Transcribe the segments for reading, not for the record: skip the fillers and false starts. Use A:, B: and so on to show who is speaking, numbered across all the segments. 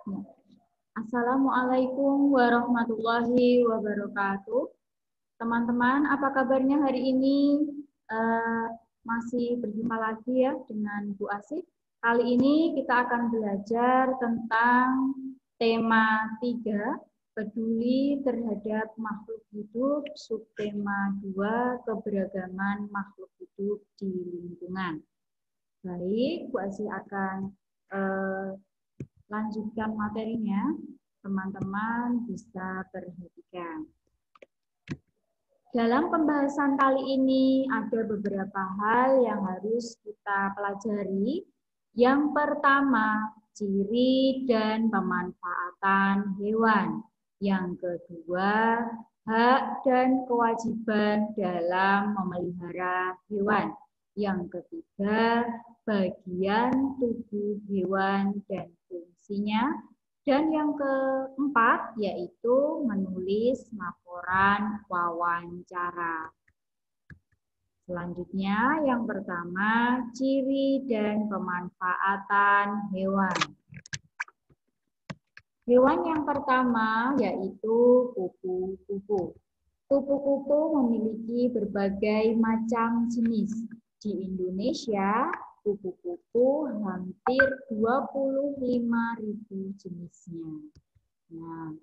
A: Ya. Assalamualaikum warahmatullahi wabarakatuh. Teman-teman, apa kabarnya hari ini? Masih berjumpa lagi ya dengan Bu Asih. Kali ini kita akan belajar tentang tema 3, peduli terhadap makhluk hidup, subtema 2, keberagaman makhluk hidup di lingkungan. Baik, Bu Asih akan lanjutkan materinya, teman-teman bisa perhatikan. Dalam pembahasan kali ini ada beberapa hal yang harus kita pelajari. Yang pertama, ciri dan pemanfaatan hewan. Yang kedua, hak dan kewajiban dalam memelihara hewan. Yang ketiga, bagian tubuh hewan dan fungsinya. Dan yang keempat yaitu menulis laporan wawancara. Selanjutnya yang pertama, ciri dan pemanfaatan hewan. Hewan yang pertama yaitu kupu-kupu. Kupu-kupu memiliki berbagai macam jenis. Di Indonesia, kupu-kupu hampir 25.000 jenisnya. Nah,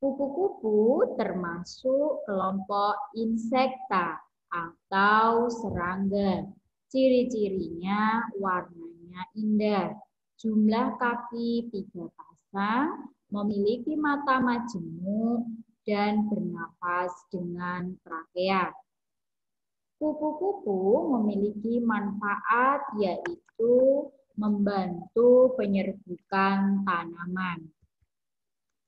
A: kupu-kupu termasuk kelompok insekta atau serangga. Ciri-cirinya warnanya indah. Jumlah kaki 3 pasang, memiliki mata majemuk, dan bernafas dengan trakea. Kupu-kupu memiliki manfaat yaitu membantu penyerbukan tanaman.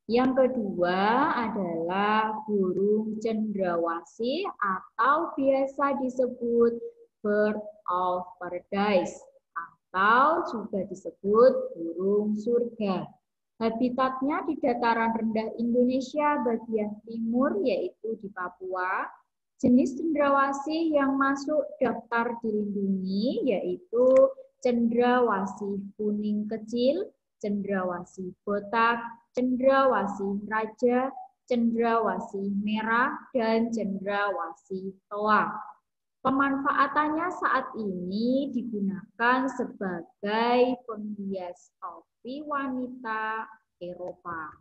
A: Yang kedua adalah burung cendrawasih atau biasa disebut bird of paradise atau juga disebut burung surga. Habitatnya di dataran rendah Indonesia bagian timur yaitu di Papua. Jenis cendrawasih yang masuk daftar dilindungi yaitu cendrawasih kuning kecil, cendrawasih botak, cendrawasih raja, cendrawasih merah, dan cendrawasih toa. Pemanfaatannya saat ini digunakan sebagai penghias topi wanita Eropa.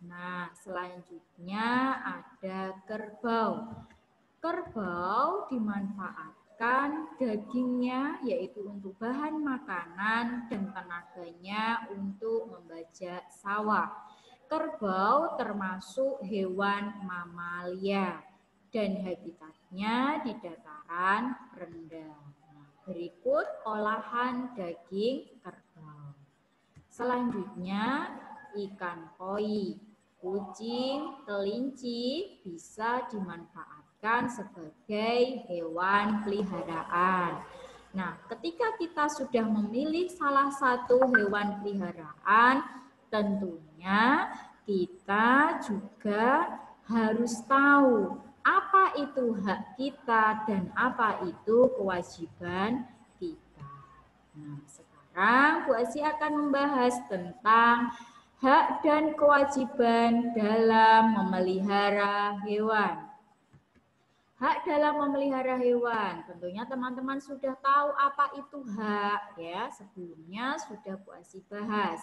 A: Nah, selanjutnya ada kerbau. Kerbau dimanfaatkan dagingnya yaitu untuk bahan makanan dan tenaganya untuk membajak sawah. Kerbau termasuk hewan mamalia dan habitatnya di dataran rendah. Nah, berikut olahan daging kerbau. Selanjutnya ikan koi. Kucing, kelinci bisa dimanfaatkan sebagai hewan peliharaan. Nah, ketika kita sudah memilih salah satu hewan peliharaan, tentunya kita juga harus tahu apa itu hak kita dan apa itu kewajiban kita. Nah, sekarang Bu Asih akan membahas tentang hak dan kewajiban dalam memelihara hewan. Hak dalam memelihara hewan, tentunya teman-teman sudah tahu apa itu hak ya. Sebelumnya sudah Bu Asih bahas.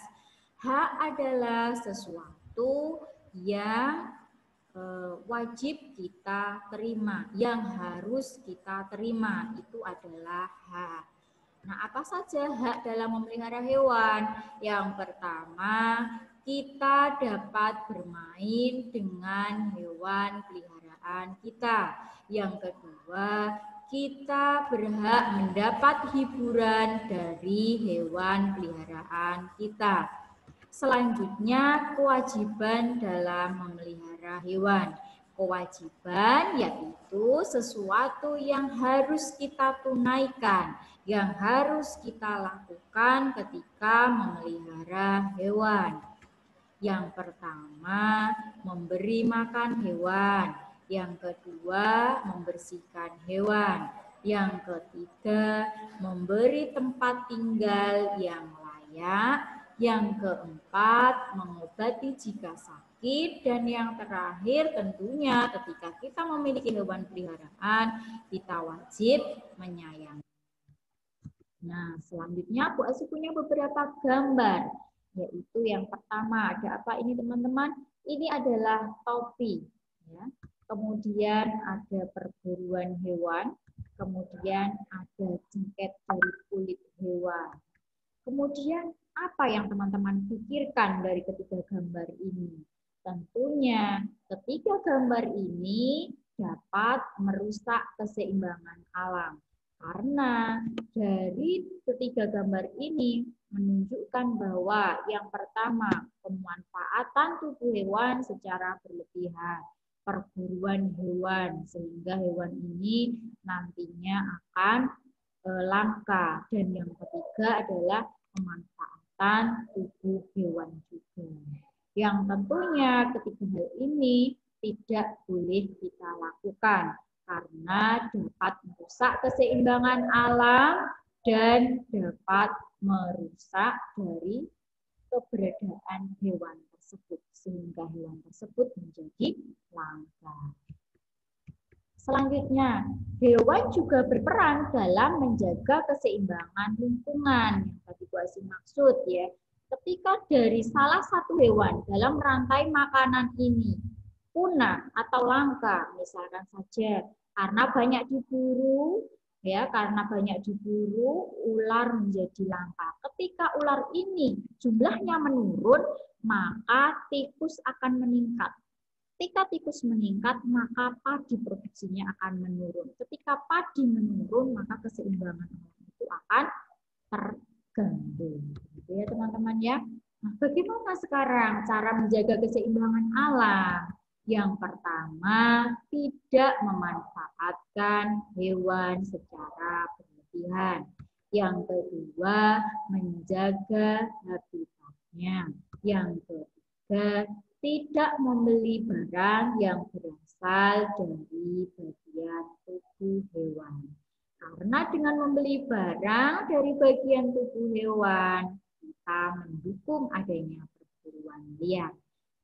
A: Hak adalah sesuatu yang wajib kita terima, yang harus kita terima, itu adalah hak. Nah, apa saja hak dalam memelihara hewan? Yang pertama, kita dapat bermain dengan hewan peliharaan kita. Yang kedua, kita berhak mendapat hiburan dari hewan peliharaan kita. Selanjutnya, kewajiban dalam memelihara hewan. Kewajiban yaitu sesuatu yang harus kita tunaikan, yang harus kita lakukan ketika memelihara hewan. Yang pertama, memberi makan hewan. Yang kedua, membersihkan hewan. Yang ketiga, memberi tempat tinggal yang layak. Yang keempat, mengobati jika sakit. Dan yang terakhir tentunya ketika kita memiliki hewan peliharaan, kita wajib menyayangi. Nah, selanjutnya Bu Asih punya beberapa gambar. Yaitu yang pertama, ada apa ini teman-teman? Ini adalah topi. Ya. Kemudian ada perburuan hewan. Kemudian ada jengket dari kulit hewan. Kemudian apa yang teman-teman pikirkan dari ketiga gambar ini? Tentunya ketiga gambar ini dapat merusak keseimbangan alam. Karena dari ketiga gambar ini menunjukkan bahwa yang pertama, pemanfaatan tubuh hewan secara berlebihan, perburuan hewan, sehingga hewan ini nantinya akan langka. Dan yang ketiga adalah pemanfaatan tubuh hewan juga. Yang tentunya ketiga hal ini tidak boleh kita lakukan karena dapat merusak keseimbangan alam dan dapat merusak dari keberadaan hewan tersebut sehingga hewan tersebut menjadi langka. Selanjutnya, hewan juga berperan dalam menjaga keseimbangan lingkungan. Yang tadi Bu Asih maksud ya, ketika dari salah satu hewan dalam rantai makanan ini punah atau langka, misalkan saja karena banyak diburu, ya karena banyak diburu, ular menjadi langka. Ketika ular ini jumlahnya menurun, maka tikus akan meningkat. Ketika tikus meningkat, maka padi produksinya akan menurun. Ketika padi menurun, maka keseimbangan alam itu akan terganggu. Gitu ya teman-teman ya. Nah, bagaimana sekarang cara menjaga keseimbangan alam? Yang pertama, tidak memanfaatkan hewan secara berlebihan. Yang kedua, menjaga habitatnya. Yang ketiga, tidak membeli barang yang berasal dari bagian tubuh hewan. Karena dengan membeli barang dari bagian tubuh hewan, kita mendukung adanya perburuan liar.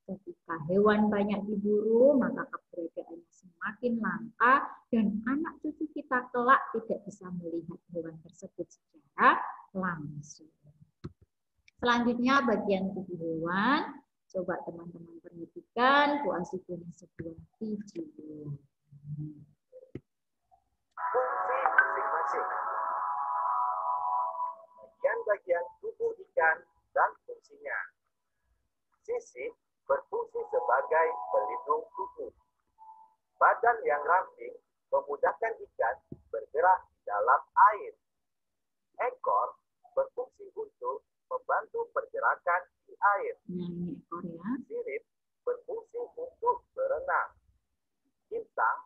A: Ketika hewan banyak diburu, maka keberadaannya semakin langka dan anak cucu kita kelak tidak bisa melihat hewan tersebut secara langsung. Selanjutnya bagian tubuh hewan. Coba teman-teman perhatikan, Bu Asih punya sebuah video.
B: Fungsi masing-masing. Bagian-bagian tubuh ikan dan fungsinya. Sisik berfungsi sebagai pelindung tubuh. Badan yang ramping memudahkan ikan bergerak di dalam air. Ekor berfungsi untuk membantu pergerakan di air.
A: Ini ekor ya.
B: Sirip berfungsi untuk berenang. Insang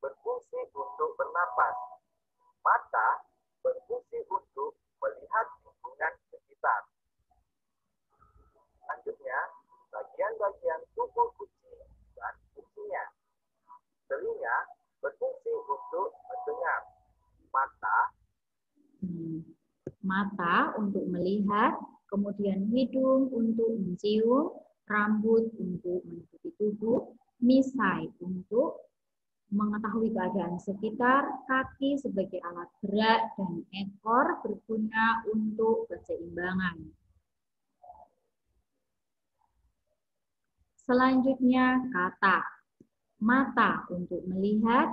B: berfungsi untuk bernapas. Mata berfungsi untuk melihat lingkungan sekitar. Selanjutnya, bagian-bagian tubuh kucing dan fungsinya. Telinga berfungsi untuk mendengar.
A: Mata untuk melihat, kemudian hidung untuk mencium, rambut untuk menutupi tubuh, misai untuk mengetahui keadaan sekitar, kaki sebagai alat gerak, dan ekor berguna untuk keseimbangan. Selanjutnya, kata. Mata untuk melihat,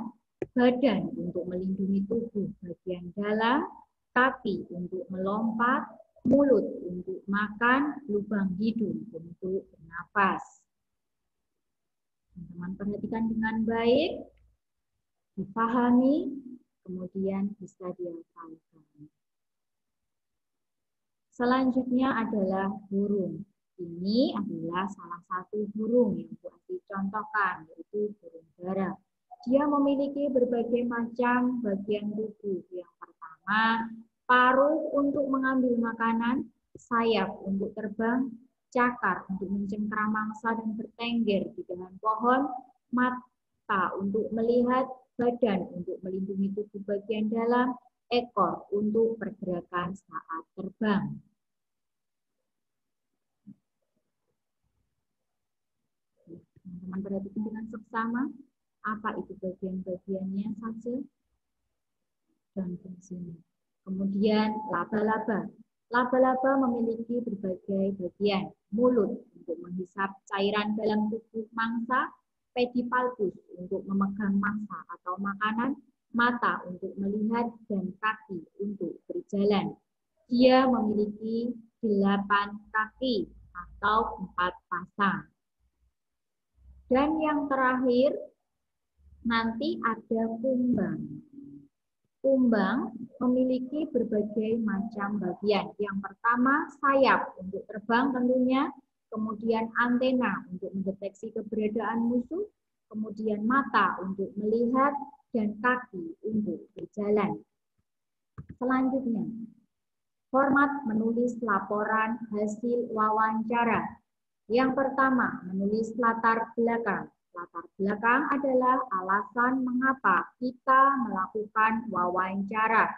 A: badan untuk melindungi tubuh bagian dalam, kaki untuk melompat, mulut untuk makan, lubang hidung untuk bernapas. Teman-teman perhatikan dengan baik, dipahami, kemudian bisa dihafalkan. Selanjutnya adalah burung. Ini adalah salah satu burung yang Bu Asih contohkan, yaitu burung dara. Dia memiliki berbagai macam bagian tubuh. Yang pertama, paruh untuk mengambil makanan, sayap untuk terbang, cakar untuk mencengkram mangsa dan bertengger di dahan pohon, mata untuk melihat, badan untuk melindungi tubuh bagian dalam, ekor untuk pergerakan saat terbang. Teman-teman perhatikan dengan seksama. Apa itu bagian-bagiannya saja dan fungsinya. Kemudian laba-laba. Laba-laba memiliki berbagai bagian. Mulut untuk menghisap cairan dalam tubuh mangsa, pedipalpus untuk memegang mangsa atau makanan, mata untuk melihat, dan kaki untuk berjalan. Dia memiliki 8 kaki atau 4 pasang. Dan yang terakhir, nanti ada kumbang. Kumbang memiliki berbagai macam bagian. Yang pertama, sayap untuk terbang tentunya, kemudian antena untuk mendeteksi keberadaan musuh, kemudian mata untuk melihat, dan kaki untuk berjalan. Selanjutnya, format menulis laporan hasil wawancara. Yang pertama, menulis latar belakang. Latar belakang adalah alasan mengapa kita melakukan wawancara.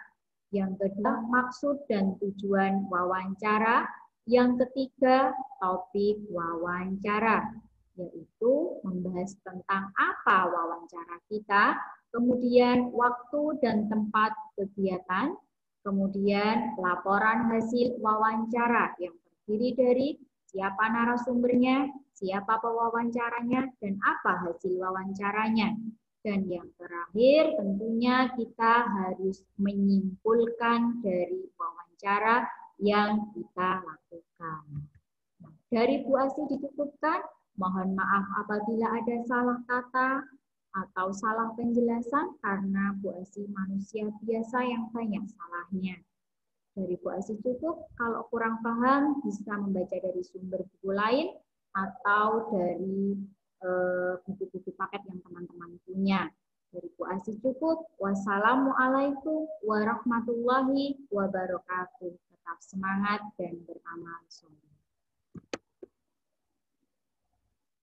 A: Yang kedua, maksud dan tujuan wawancara. Yang ketiga, topik wawancara, yaitu membahas tentang apa wawancara kita, kemudian waktu dan tempat kegiatan, kemudian laporan hasil wawancara yang terdiri dari siapa narasumbernya, siapa pewawancaranya, dan apa hasil wawancaranya. Dan yang terakhir, tentunya kita harus menyimpulkan dari wawancara yang kita lakukan. Nah, dari Bu Asih dicukupkan. Mohon maaf apabila ada salah kata atau salah penjelasan, karena Bu Asih manusia biasa yang banyak salahnya. Dari Bu Asih cukup. Kalau kurang paham bisa membaca dari sumber buku lain atau dari buku-buku paket yang teman-teman punya. Dari Bu Asih cukup. Wassalamualaikum warahmatullahi wabarakatuh. Tetap semangat dan beramal soleh.